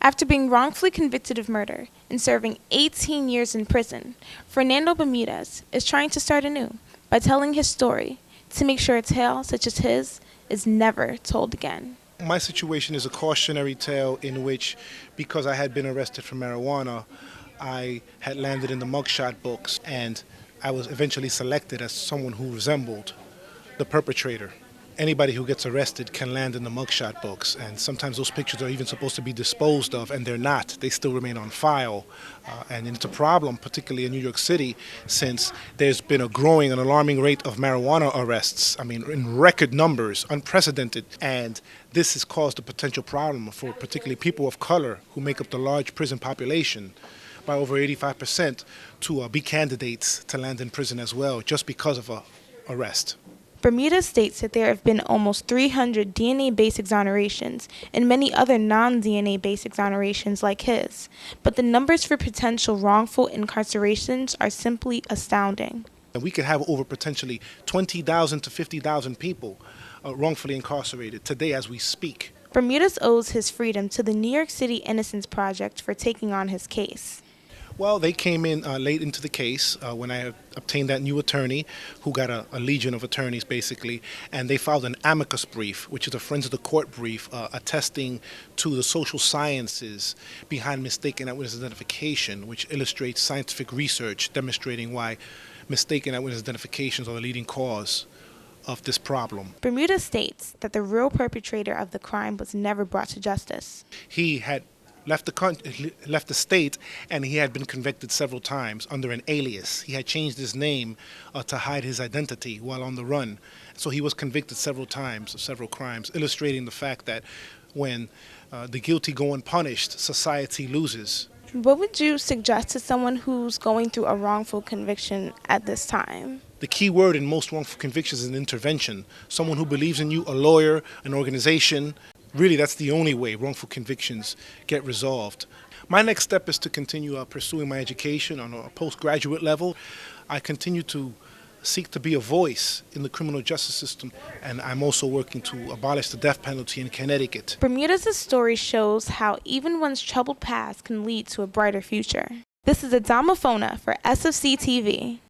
After being wrongfully convicted of murder and serving 18 years in prison, Fernando Bermudez is trying to start anew by telling his story to make sure a tale such as his is never told again. My situation is a cautionary tale in which, because I had been arrested for marijuana, I had landed in the mugshot books, and I was eventually selected as someone who resembled the perpetrator. Anybody who gets arrested can land in the mugshot books, and sometimes those pictures are even supposed to be disposed of, and they're not. They still remain on file, and it's a problem, particularly in New York City, since there's been a growing and alarming rate of marijuana arrests. I mean, in record numbers, unprecedented, and this has caused a potential problem for particularly people of color who make up the large prison population by over 85% to be candidates to land in prison as well, just because of an arrest. Bermudez states that there have been almost 300 DNA-based exonerations and many other non-DNA-based exonerations like his, but the numbers for potential wrongful incarcerations are simply astounding. And we could have over potentially 20,000 to 50,000 people wrongfully incarcerated today as we speak. Bermudez owes his freedom to the New York City Innocence Project for taking on his case. Well, they came in late into the case when I obtained that new attorney who got a legion of attorneys, basically, and they filed an amicus brief, which is a friends of the court brief, attesting to the social sciences behind mistaken eyewitness identification, which illustrates scientific research demonstrating why mistaken eyewitness identifications are the leading cause of this problem. Bermudez states that the real perpetrator of the crime was never brought to justice. He had left the state, and he had been convicted several times under an alias. He had changed his name to hide his identity while on the run. So he was convicted several times of several crimes, illustrating the fact that when the guilty go unpunished, society loses. What would you suggest to someone who's going through a wrongful conviction at this time? The key word in most wrongful convictions is an intervention. Someone who believes in you, a lawyer, an organization. Really, that's the only way wrongful convictions get resolved. My next step is to continue pursuing my education on a postgraduate level. I continue to seek to be a voice in the criminal justice system, and I'm also working to abolish the death penalty in Connecticut. Bermudez's story shows how even one's troubled past can lead to a brighter future. This is Adama Fonah for SFCTV.